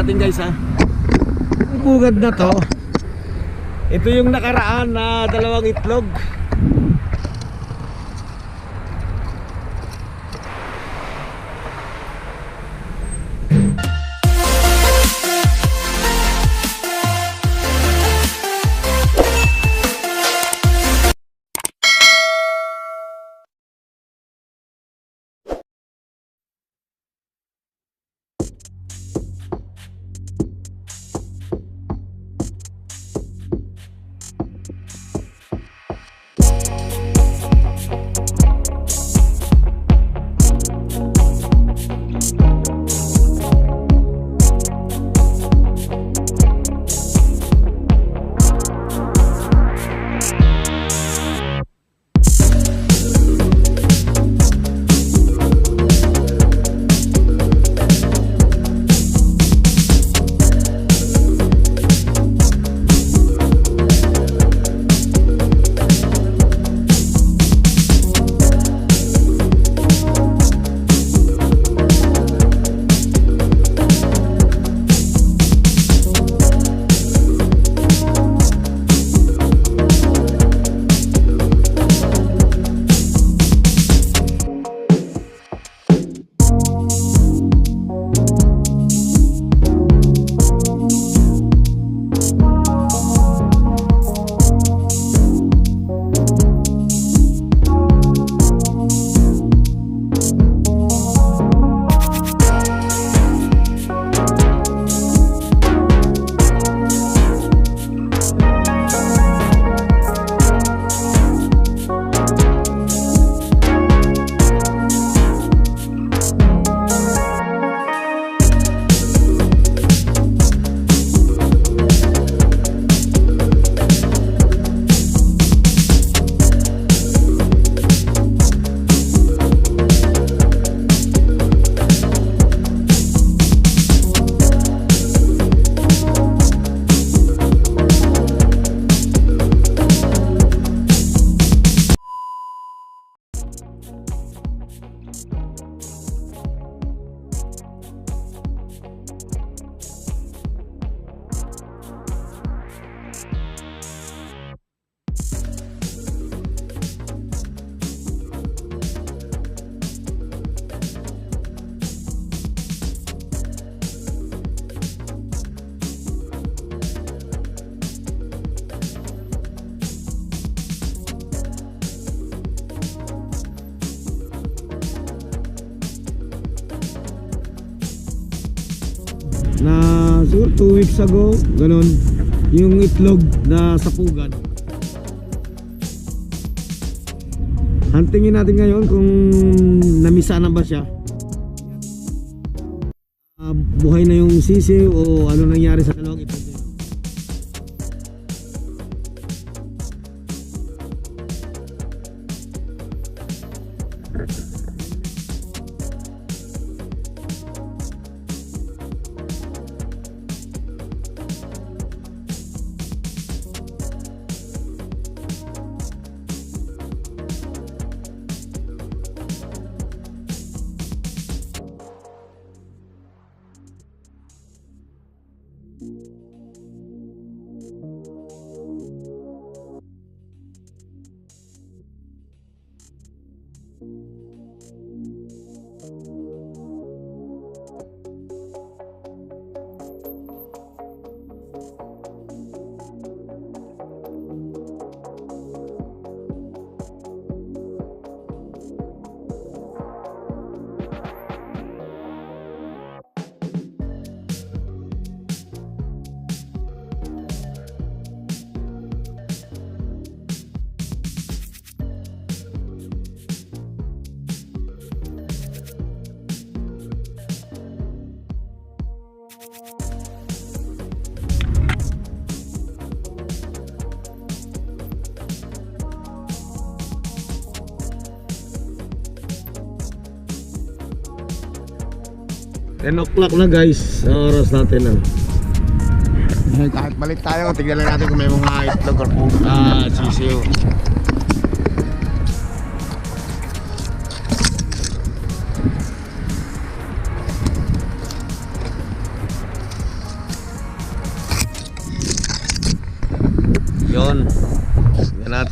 natin guys ha. Ang bugad na to, ito yung nakaraan na dalawang itlog. Na siguro 2 weeks ago, ganun, yung itlog na sapugan. Huntingin natin ngayon kung namisa na ba siya. Buhay na yung sisiw o ano nangyari sa dalawang itlog. Ten o'clock na guys, oras natin lang. Kahit balik tayo, tignan lang natin kung may mga itlog or sisiw.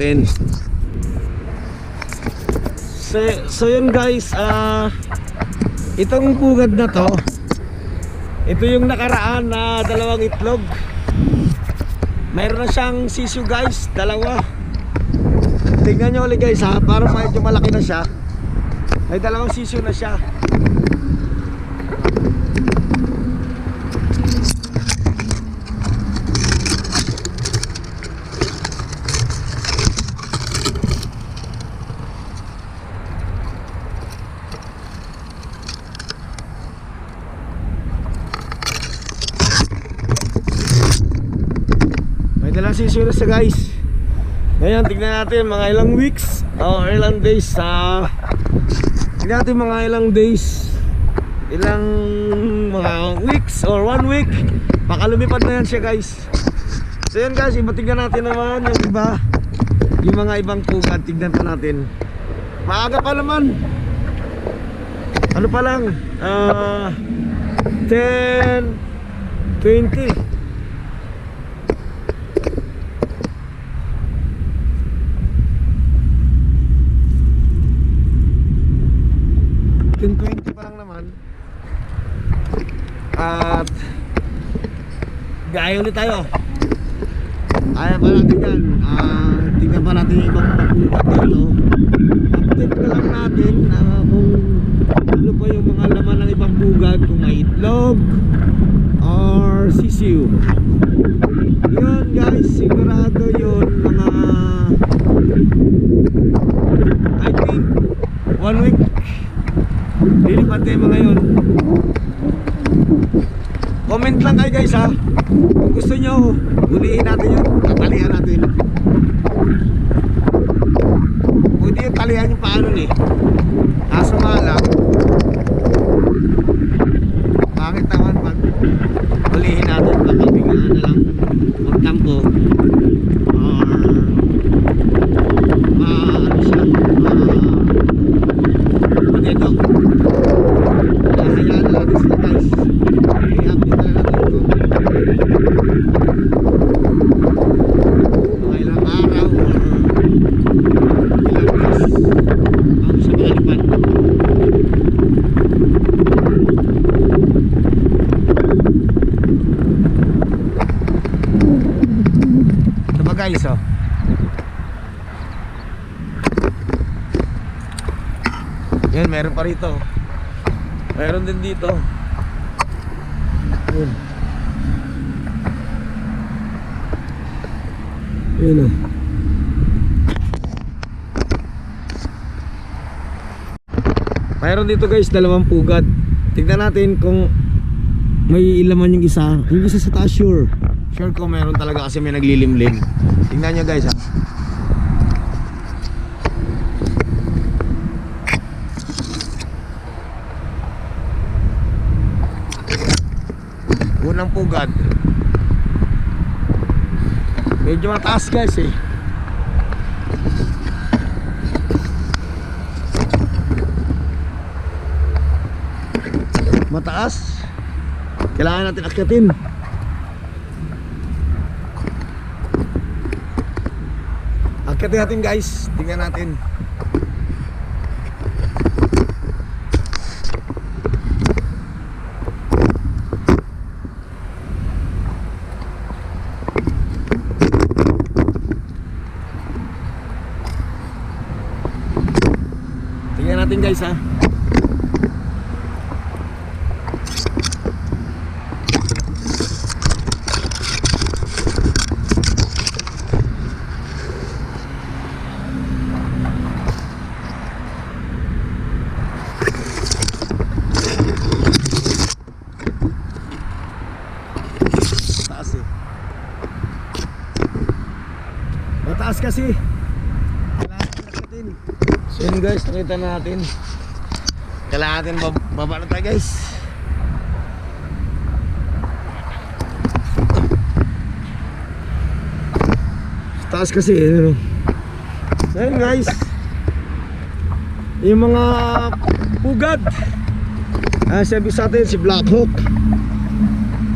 natin. So yun guys, itong pugad na to, ito yung nakaraan na dalawang itlog. Mayroon na siyang sisyo guys, dalawa. Tingnan nyo ulit guys ha, para medyo malaki na siya. May dalawang sisyo na siya. Dalang sisyo na siya guys. Ngayon tignan natin mga ilang weeks o ilang days tignan natin mga ilang days, ilang mga weeks or 1 week, baka lumipad na yan siya guys. So yan guys, tignan natin naman yung iba, yung mga ibang pugad. Tignan pa natin. Maaga pa naman. Ano pa lang 10:20. 10:20 pa lang naman. At gaya ulit tayo. Kaya pa natin yan. Tingnan pa natin yung ibang pagpupat dito. Update ka lang natin kung ano pa yung mga laman ng ibang pugad, kung may itlog or sisiu. Yun guys, sigurado yun mga I think 1 week lilipat tayo mga yun. Comment lang kayo guys ha, kung gusto nyo ulihin natin yun, tatalihan natin. Pwede yung talihan yung paano eh, kaso nga lang bakit naman pag ulihin natin, baka biglaan na lang magtampo or ano siya, dito. Hayaan na natin sila guys. I-update na natin ito. Mga ilang araw or ilang days bago siya makalipad. Ito ba guys oh. Yan, meron pa rito. Meron din dito. Yun. Yun o. Meron dito guys, dalawang pugad. Tignan natin kung may ilaman yung isa. Yung isa sa taas sure. Sure ko meron talaga kasi may naglilimlim. Tignan nyo guys ha. Unang pugad. Medyo mataas guys eh. Mataas. Kailangan natin akyatin. Akyatin natin guys. Tingnan natin. Natin guys ha. Mataas eh. Mataas kasi. So yun guys, nakita na natin. Kailangan natin baba na tayo guys. Taas kasi ano. So yun guys, yung mga pugad, sabi sa atin si Black Hawk.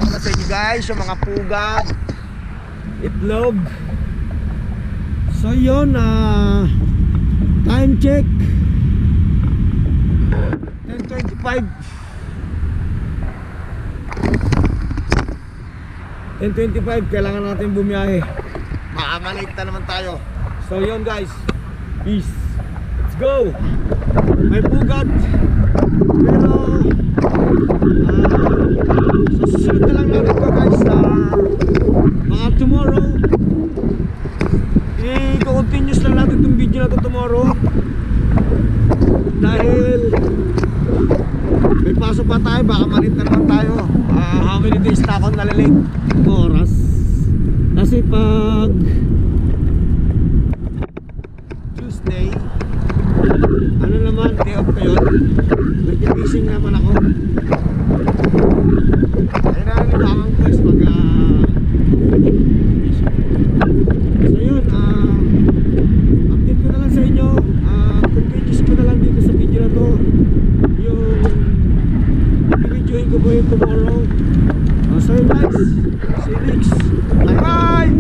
Para sa inyo guys, yung mga pugad, itlog, So yun, time check 10:25. 10:25, kailangan natin bumiyahe. Makamalate na naman tayo. So yun guys, peace. Let's go. May bugat. Pero so susunod na lang natin ko guys sa mga tomorrow. I-continuous lang natin itong video na to tomorrow. Dahil may pasok pa tayo, baka malit na naman tayo. How many days na ako nalalate? Oras. Kasi pag Tuesday, ano naman, day off ko yun. Nag-fishing naman ako. Ayun na ang libangan ko is pag so yun, update ko na lang sa inyo. Continuous ko na lang dito sa video na to. Yung i-videoin ko po yung tomorrow. So yun guys, see you next. Bye bye!